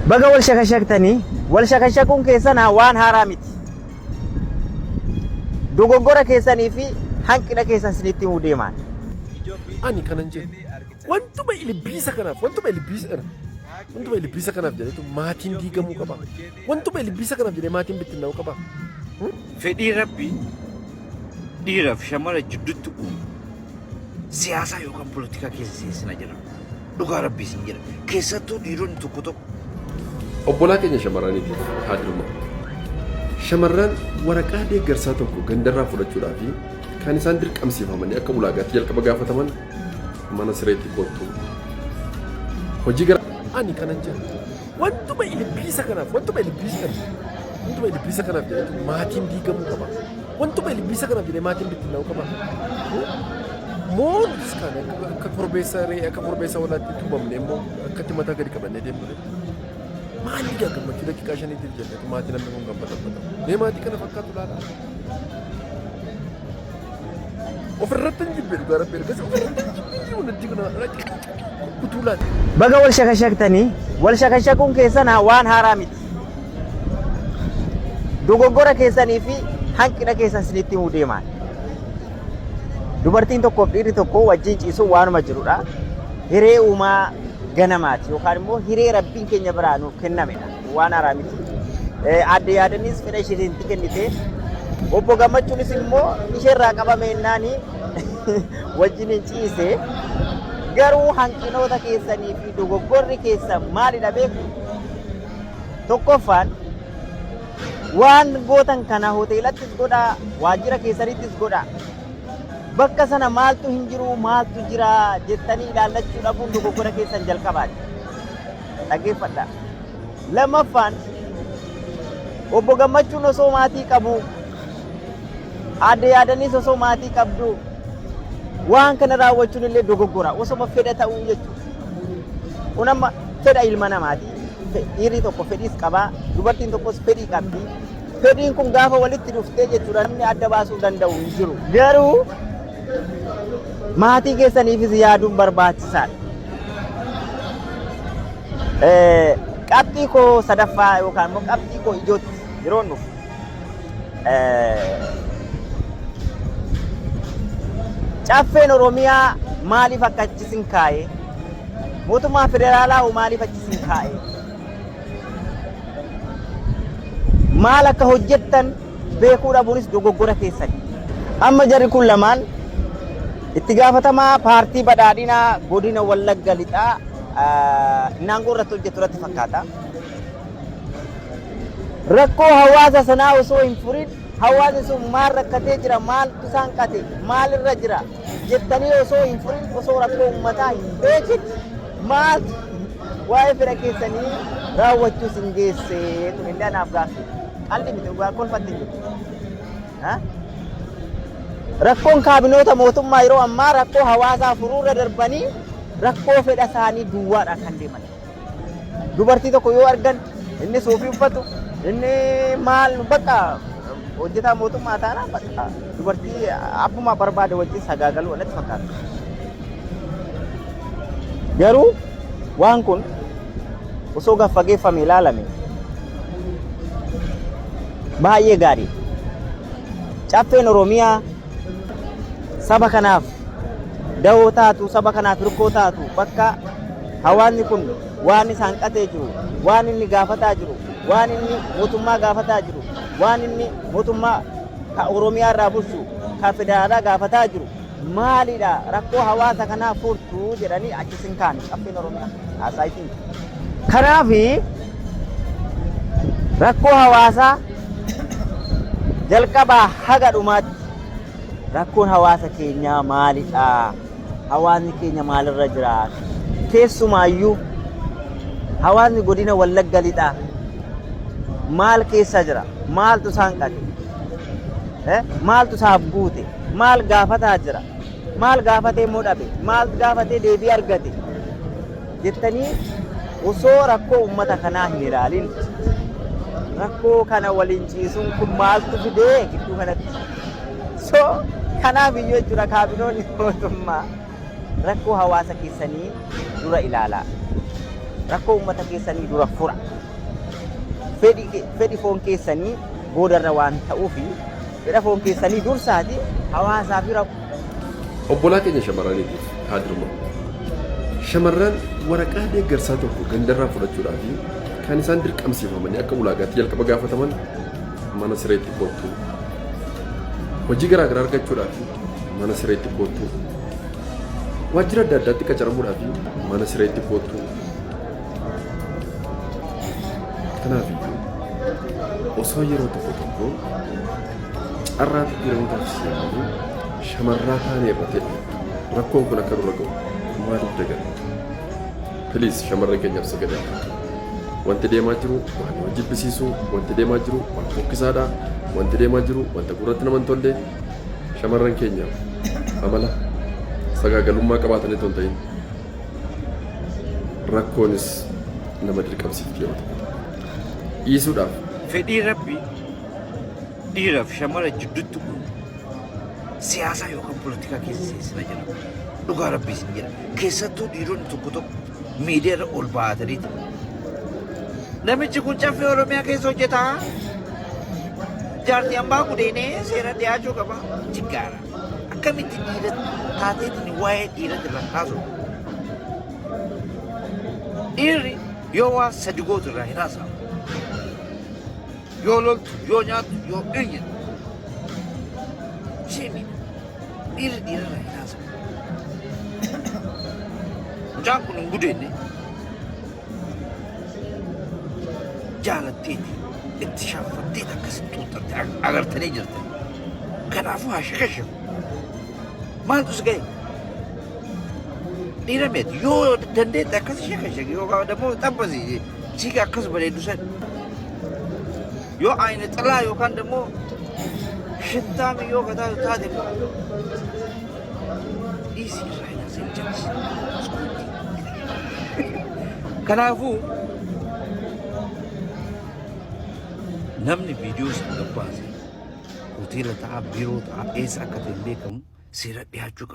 Baga wal shakashaktanii wal shakashakuun keessan waan haaraa miti. Dogoggora keessanii fi hanqina keessan sinitti himuu deemaan. Ani kanan jedhu wantuma ilbiisa kanaaf jedhetu maatiin diigamuu qaba. Wantuma ilbiisa kanaaf jedhee maatiin bittinnaa'uu qaba. Fedhii rabbii dhiiraaf shamara jidduutti uumu siyaasaa yookaan polotikaa keessa seensina jedhama. Dhugaa rabbii isin jedha. Keessattuu dhiironni tokko tokko. Obbolaa keenya shamarraniitiif haa dirma. Shamarran waraqaa deeggarsaa tokko gandarraa fudhachuudhaa fi kan isaan dirqamsiifamanii akka ulaagaatti jalqaba gaafataman mana sireetti kottu. Hojii gara ani kanan jedhu wantuma ilbiisa kanaaf jedhetu maatiin diigamuu qaba. Wantuma ilbiisa kanaaf jedhee maatiin bittinnaa'uu qaba. Moonis kan akka korbeessa walaatti tumamne immoo akkatti mataa gadi qabannee deemnu. Maali gammachuu daqiiqaa shaniitiif jennetu maatii namni kun gammadammata. Mee maatii kana fakkaatu laala. Ofirratti hin jibbe dhugaa rabbi ergas ofirratti hin jibbe hundi kun kutuulaan. Baga wal shakashaktanii wal shakashakuun keessan waan haaraa miti. Dogoggora keessanii fi hanqina keessan sinitti himuu deemaan. Dubartiin tokkoof dhiirri tokko wajjin ciisuun waanuma jirudha. Hiree uumaa ganamaati yookaan immoo hiree rabbiin keenya biraa nuuf kennamedha. Waan haaraa miti. Adde yaadanis fedha isheetti kennite. Obbo Gammachuunis immoo isheerraa qabameennaan wajjin ciise. Garuu hanqinoota keessanii fi dogoggorri keessan maalidha beektu? Tokkoffaan waan gootan kana hoteelattis godhaa, waajjira keessanittis godhaa. Bakka sana maaltu hin jiru, maaltu jira jettanii ilaallachuu dhabuun dogoggora keessan jalqabaati. Dhaggeeffadhaa. Lammaffaan obbo Gammachuun osoo maatii qabu, adde yaadanis osoo maatii qabdu, waan kana raawwachuun illee dogoggora. Osoma fedha ta'uu jechuudha. Kun amma fedha ilma namaati. Dhiirri tokko fedhiis qabaa, dubartiin tokkos fedhii qabdi. Fedhiin kun gaafa walitti dhuftee jechuudha namni adda baasuu danda'u hin jiru. Garuu maatii keessaniifis yaaduun barbaachisaadha. Qabxii koo sadaffaa yookaan immoo qabxii koo ijootti yeroo nuuf caffeen Oromiyaa maaliif akka achisin kaa'e? Mootummaa federaalaa maaliif achisin kaa'e? Maal akka hojjettan beekuu dhabuunis dogoggora keessani. Amma jarri kun lamaan itti gaafatamaa paartii badhaadhinaa godina Wallagga lixaa naangoo irratti hojjetu irratti fakkaata. Rakkoo hawaasa sanaa osoo hin furin hawaasni sun maal rakkatee jira, maaltu isaan qate, maalirra jira jettanii osoo hin furin osoo rakkoo uummataa hin beekin maaltu waa'ee fedha keessanii raawwachuu sin geesse kun illee anaaf gaaffii. Qalbii miti dhugaa kolfatte jiru. Rakkoon kaabinoota mootummaa yeroo ammaa rakkoo hawaasaa furuurra darbanii rakkoo fedha isaanii duwwaadhaan kan deeman. Dubartii tokko yoo argan inni suufii uffatu inni maal bakka hojjetaa mootummaa taanaa bakka dubartii abbuma barbaade wajjin sagaagaluu natti fakkaata. Garuu waan kun osoo gaffageeffame ilaalame baay'ee gaarii. Caffeen Oromiyaa saba kanaaf dawoo taatu, saba kanaaf hirkoo taatu bakka hawaasni kun waan isaan qatee jiru, waan inni gaafataa jiru, waan inni mootummaa gaafataa jiru, waan inni mootummaa ka Oromiyaa irraa bulchu, ka federaalaa gaafataa jiru maalidha rakkoo hawaasa kanaa furtuu jedhanii achisin kaane caffeen Oromiyaa haasaayitiin. Kanaafi rakkoo hawaasaa jalqabaa haga dhumaatti rakkoon hawaasa keenyaa maalidha? Hawaasni keenya maalirra jira? Keessumaayyuu hawaasni godina Wallagga lixaa maal keessa jira? Maaltu isaan qate? Maaltu isaaf guute? Maal gaafataa jira? Maal gaafatee immoo dhabe? Maal gaafatee deebii argate? Jettanii osoo rakkoo uummata kanaa hin ilaalin rakkoo kana waliin ciisuun kun maaltu fidee gidduu kanatti? So kanaaf iyyuu jechuudha kaabinoonni mootummaa rakkoo hawaasa keessanii dura ilaalaa. rakkoo uummata keessanii dura fura. Fedhi foon keessanii boodarra waan ta'uufi fedha foon keessanii dursaati hawaasaa fi rakkoo. Obbolaa keenya shamarraniitiif haadhuma. Shamarran waraqaa deeggarsaa tokko gandarraa fudhachuudhaaf kan isaan dirqamsiifamanii akka ulaagaatti jalqaba gaafataman mana sireetti kootu. Hojii garaa garaa argachuudhaaf mana sireetti kootu. Waajjira adda addaatti qacaramuudhaaf mana sireetti kootu. Kanaaf osoo yeroo tokko carraa dhiirotaaf siyaasanii shamarraa taanee irra ta'e rakkoon kun akka dura ga'u maaliif dagala? Please shamarran keenyaaf sagadaa. Wanti deemaa jiru waan nama jibbisiisu, wanti deemaa jiru waan fokkisaadha, wanti deemaa jiru wanta gurratti nama hin tolle. Shamarran keenyaaf amala sagaagalummaa qabaatanii otoo hin ta'in rakkoonis nama dirqamsiifti yeroo tokko dhiisuudhaaf. Fedhii rabbii dhiiraaf shamara jidduutti uumu siyaasa yookaan poolitikaa keessa seensina jedhama. Dhugaa rabbiis ni jedha. Keessattuu dhiironni tokko tokko miidiyaarra ol baatanii namichi kun caffee Oromiyaa keessa hojjetaa jaartii hambaa gudeenee seera dhiyaachuu qaba. Jiggaara. Akkamitti dhiira taateetiin waa'ee dhiirati irraa kaasu? Dhiirri yoo waan sadi gootu irraa hin haasa'u. Yoo loltu, yoo nyaatu, yoo iyya. Shemi dhiirri dhiirarraa hin haasa'u. Mucaan kun hin gudeenne jaalatteeti itti shaaffattee akkasitti xuuxatte agartanii jirtan. Kanaafuu haa shakashamu. Maaltu si ga'e? Dhiira meeti yoo dandeette akkas shakashake yookaan immoo xabbasi siga akkas bareedu san yoo ayina xalaa yookaan immoo shittaami yoo kataa taate dhiisii irraa hin haasa'in jabsi. Kanaafuu namni viidiyoo sana gabbaase hoteela ta'a biiroo ta'a eessa akka ta'e hin beekamu seera dhiyaachuu qaba.